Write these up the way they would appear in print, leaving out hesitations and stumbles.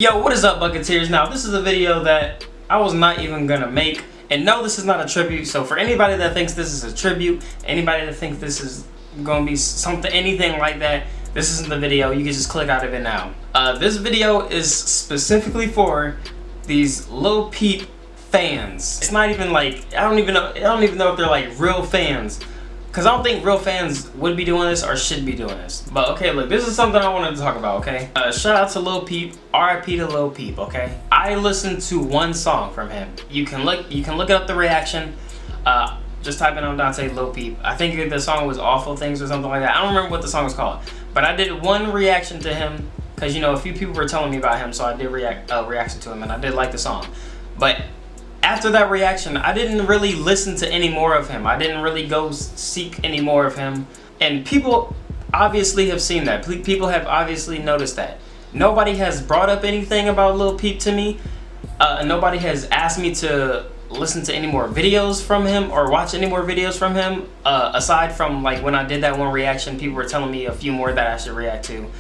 Yo, what is up, Bucketeers? Now, this is a video that I was not even gonna make. And no, this is not a tribute. So for anybody that thinks this is a tribute, anybody that thinks this is gonna be something, anything like that, this isn't the video. You can just click out of it now. This video is specifically for these Lil Peep fans. It's not even like, I don't even know if they're like real fans. Cause I don't think real fans would be doing this or should be doing this. But okay, look, this is something I wanted to talk about, okay? Shout out to Lil Peep, RIP to Lil Peep, okay? I listened to one song from him. You can look up the reaction. Just type in on Dante Lil Peep. I think the song was Awful Things or something like that. I don't remember what the song was called. But I did one reaction to him, cause you know, a few people were telling me about him, so I did reaction to him and I did like the song. But after that reaction, I didn't really listen to any more of him. I didn't really go seek any more of him. And people obviously have seen that. People have obviously noticed that. Nobody has brought up anything about Lil Peep to me. Nobody has asked me to listen to any more videos from him or watch any more videos from him. Aside from like when I did that one reaction, people were telling me a few more that I should react to.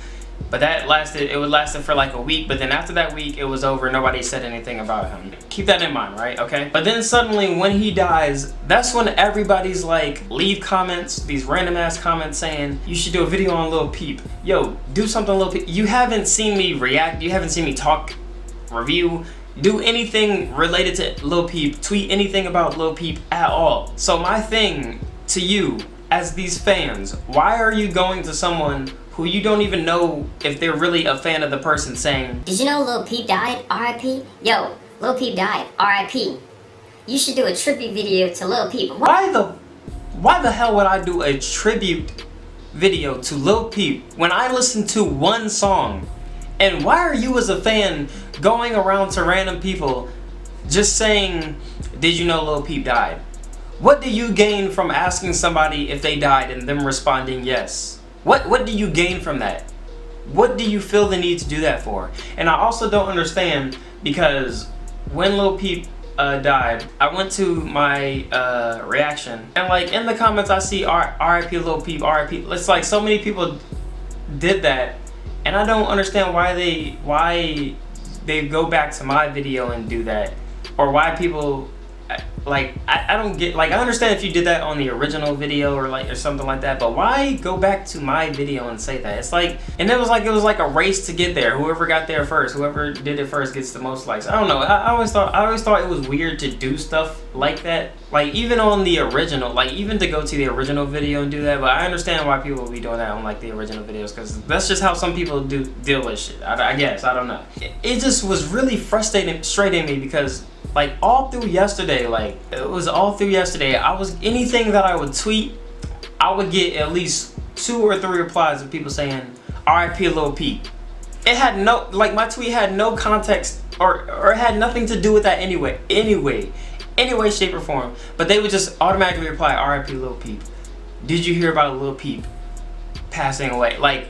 But that lasted for like a week, but then after that week, it was over. Nobody said anything about him. Keep that in mind, right? Okay? But then suddenly, when he dies, that's when everybody's like, leave comments, these random ass comments saying, you should do a video on Lil Peep. Yo, do something Lil Peep. You haven't seen me react, you haven't seen me talk, review, do anything related to Lil Peep, tweet anything about Lil Peep at all. So my thing to you, as these fans, why are you going to someone who you don't even know if they're really a fan of the person saying, did you know Lil Peep died? RIP? Yo, Lil Peep died. RIP. You should do a tribute video to Lil Peep. Why the hell would I do a tribute video to Lil Peep when I listen to one song? And why are you as a fan going around to random people just saying, did you know Lil Peep died? What do you gain from asking somebody if they died and them responding yes? What do you gain from that? What do you feel the need to do that for? And I also don't understand, because when Lil Peep died, I went to my reaction, and like in the comments I see RIP Lil Peep, RIP. It's like so many people did that, and I don't understand why they go back to my video and do that, or why people like, I don't get, like, I understand if you did that on the original video or something like that, but why go back to my video and say that? It's like, and it was like a race to get there. Whoever got there first, whoever did it first gets the most likes. I don't know. I always thought it was weird to do stuff like that. Like even on the original, like even to go to the original video and do that, but I understand why people will be doing that on like the original videos, because that's just how some people deal with shit. I guess, I don't know. It just was really frustrating me, because like all through yesterday, anything that I would tweet, I would get at least 2 or 3 replies of people saying RIP Lil Peep. It had no, like my tweet had no context or had nothing to do with that anyway, shape or form. But they would just automatically reply RIP Lil Peep. Did you hear about Lil Peep passing away? Like,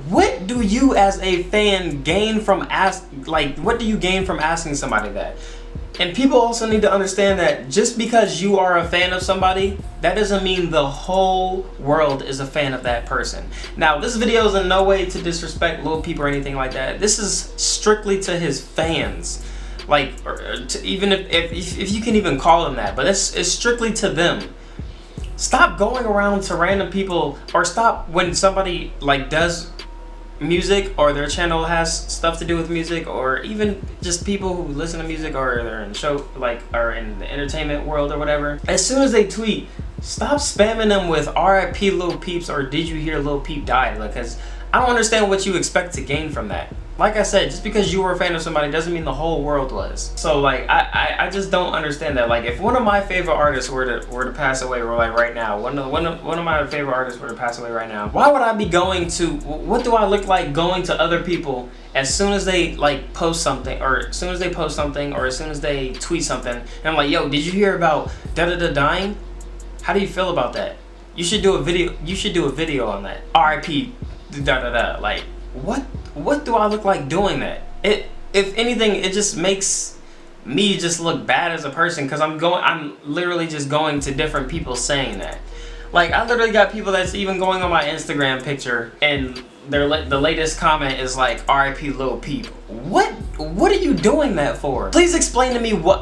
what do you as a fan gain from what do you gain from asking somebody that? And people also need to understand that just because you are a fan of somebody, that doesn't mean the whole world is a fan of that person. Now, this video is in no way to disrespect Lil Peep or anything like that. This is strictly to his fans. Like, even if you can even call them that, but it's strictly to them. Stop going around to random people, or stop when somebody like does music or their channel has stuff to do with music, or even just people who listen to music or they're in show or in the entertainment world or whatever. As soon as they tweet, stop spamming them with RIP Lil Peeps or did you hear Lil Peep died? Because I don't understand what you expect to gain from that. Like I said, just because you were a fan of somebody doesn't mean the whole world was. So like, I just don't understand that. Like, if one of my favorite artists were to pass away, or like right now, one of my favorite artists were to pass away right now, why would I be going to? What do I look like going to other people as soon as they like post something, or as soon as they post something, or as soon as they tweet something, and I'm like, yo, did you hear about da-da-da dying? How do you feel about that? You should do a video. You should do a video on that. RIP da-da-da. Like, what do I look like doing that? If anything, it just makes me just look bad as a person, because I'm literally just going to different people saying that. Like, I literally got people that's even going on my Instagram picture and the latest comment is like R.I.P. Lil Peep. What are you doing that for? Please explain to me what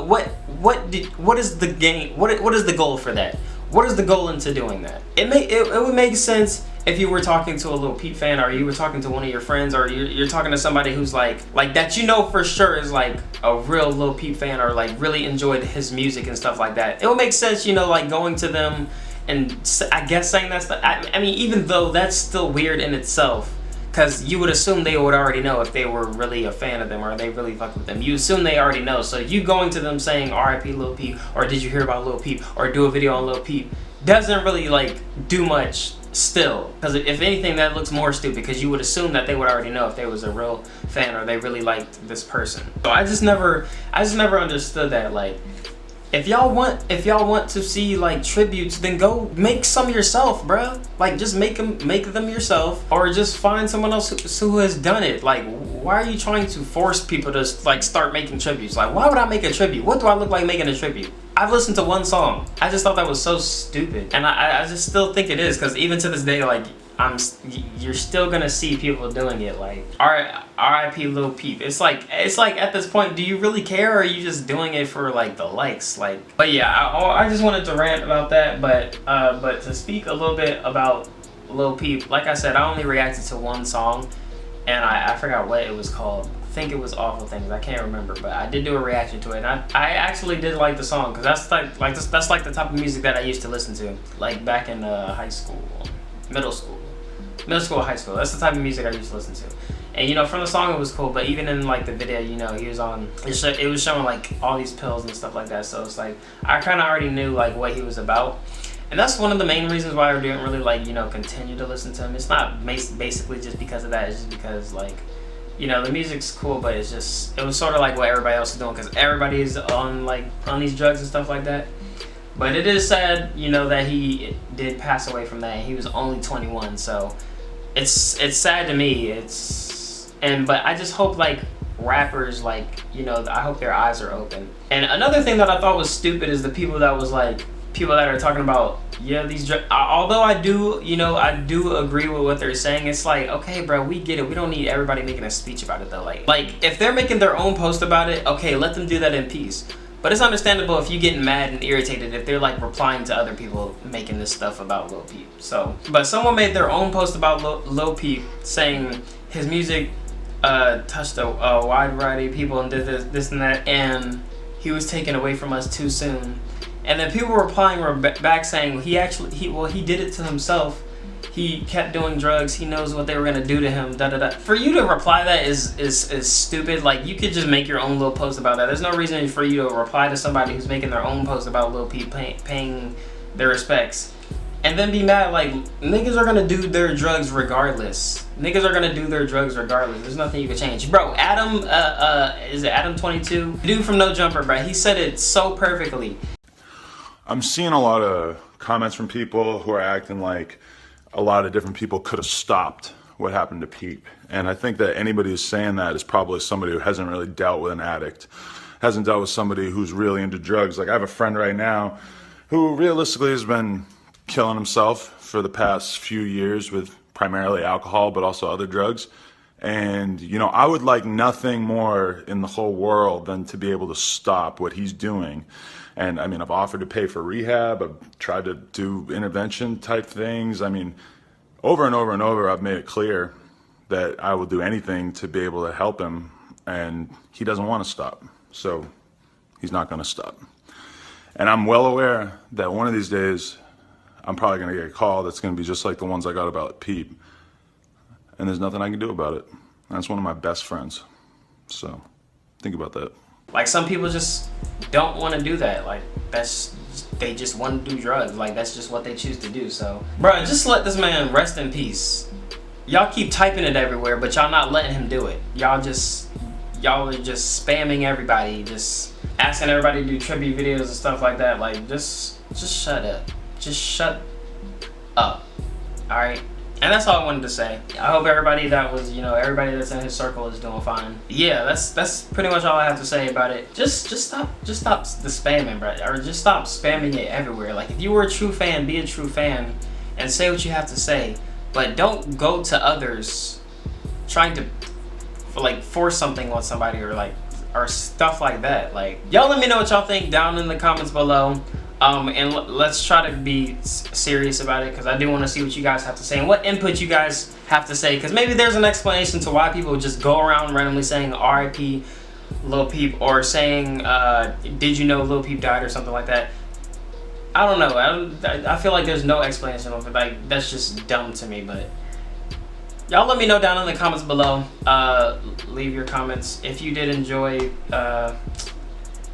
is the game? What is the goal for that? What is the goal into doing that? It would make sense if you were talking to a Lil Peep fan, or you were talking to one of your friends, or you're talking to somebody who's like that, you know for sure is like a real Lil Peep fan, or like really enjoyed his music and stuff like that. It would make sense, you know, like going to them and I guess saying that's I mean, even though that's still weird in itself, because you would assume they would already know if they were really a fan of them or they really fuck with them. You assume they already know. So you going to them saying R.I.P. Lil Peep, or did you hear about Lil Peep, or do a video on Lil Peep, doesn't really like do much still. Because if anything, that looks more stupid, because you would assume that they would already know if they was a real fan or they really liked this person. So I just never understood that. Like, if y'all want to see like tributes, then go make some yourself, bruh. Like, just make them yourself, or just find someone else who has done it. Like, why are you trying to force people to like start making tributes? Like, why would I make a tribute? What do I look like making a tribute? I've listened to one song. I just thought that was so stupid, and I just still think it is, because even to this day, like, you're still gonna see people doing it. Like, R.I.P. Lil Peep. It's like at this point, do you really care, or are you just doing it for like the likes? Like, but yeah, I just wanted to rant about that. But to speak a little bit about Lil Peep, like I said, I only reacted to one song, and I forgot what it was called. I think it was Awful Things. I can't remember, but I did do a reaction to it, and I actually did like the song, because that's like the type of music that I used to listen to, like back in high school, middle school, high school. That's the type of music I used to listen to. And you know, from the song it was cool, but even in like the video, you know, he was on, it was showing like all these pills and stuff like that. So it's like, I kind of already knew like what he was about. And that's one of the main reasons why I didn't really like, you know, continue to listen to him. It's not basically just because of that. It's just because, like, you know, the music's cool, but it was sort of like what everybody else is doing, because everybody's on these drugs and stuff like that. But it is sad, you know, that he did pass away from that, and he was only 21. So it's sad to me. But I just hope, like, rappers, like, you know, I hope their eyes are open. And another thing that I thought was stupid is the people that are talking about, yeah, these drugs. Although I do agree with what they're saying. It's like, okay, bro, we get it. We don't need everybody making a speech about it though. Like if they're making their own post about it, okay, let them do that in peace. But it's understandable if you get mad and irritated if they're like replying to other people making this stuff about Lil Peep. So, but someone made their own post about Lil Peep saying his music touched a wide variety of people and did this and that, and he was taken away from us too soon. And then people were replying back saying he did it to himself. He kept doing drugs. He knows what they were gonna do to him. Da da da. For you to reply that is stupid. Like, you could just make your own little post about that. There's no reason for you to reply to somebody who's making their own post about Lil Peep paying their respects, and then be mad. Like, niggas are gonna do their drugs regardless. Niggas are gonna do their drugs regardless. There's nothing you can change, bro. Adam, is it Adam 22? The dude from No Jumper, bro. He said it so perfectly. I'm seeing a lot of comments from people who are acting like a lot of different people could have stopped what happened to Peep. And I think that anybody who's saying that is probably somebody who hasn't really dealt with an addict, hasn't dealt with somebody who's really into drugs. Like, I have a friend right now who realistically has been killing himself for the past few years with primarily alcohol, but also other drugs. And, you know, I would like nothing more in the whole world than to be able to stop what he's doing. And I mean, I've offered to pay for rehab. I've tried to do intervention type things. I mean, over and over and over, I've made it clear that I will do anything to be able to help him. And he doesn't want to stop. So he's not going to stop. And I'm well aware that one of these days, I'm probably going to get a call that's going to be just like the ones I got about Peep. And there's nothing I can do about it. That's one of my best friends. So think about that. Like, some people just don't want to do that. Like, they just want to do drugs. Like, that's just what they choose to do. So, bro, just let this man rest in peace. Y'all keep typing it everywhere, but y'all not letting him do it. Y'all are just spamming everybody, just asking everybody to do tribute videos and stuff like that. Like, just shut up. Just shut up. All right. And that's all I wanted to say. I hope everybody everybody that's in his circle is doing fine. Yeah, that's pretty much all I have to say about it. Just stop the spamming, bro. Or just stop spamming it everywhere. Like, if you were a true fan, be a true fan and say what you have to say. but don't go to others trying to like force something on somebody or stuff like that. Like, y'all let me know what y'all think down in the comments below. And let's try to be serious about it, because I do want to see what you guys have to say and what input you guys have to say, because maybe there's an explanation to why people just go around randomly saying RIP Lil Peep, or saying did you know Lil Peep died, or something like that. I don't know. I feel like there's no explanation of it. Like, that's just dumb to me. But y'all let me know down in the comments below. Leave your comments if you did enjoy. I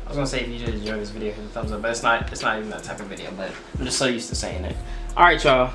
was gonna say if you did enjoy this video, hit the thumbs up, but it's not even that type of video. But I'm just so used to saying it. All right, y'all.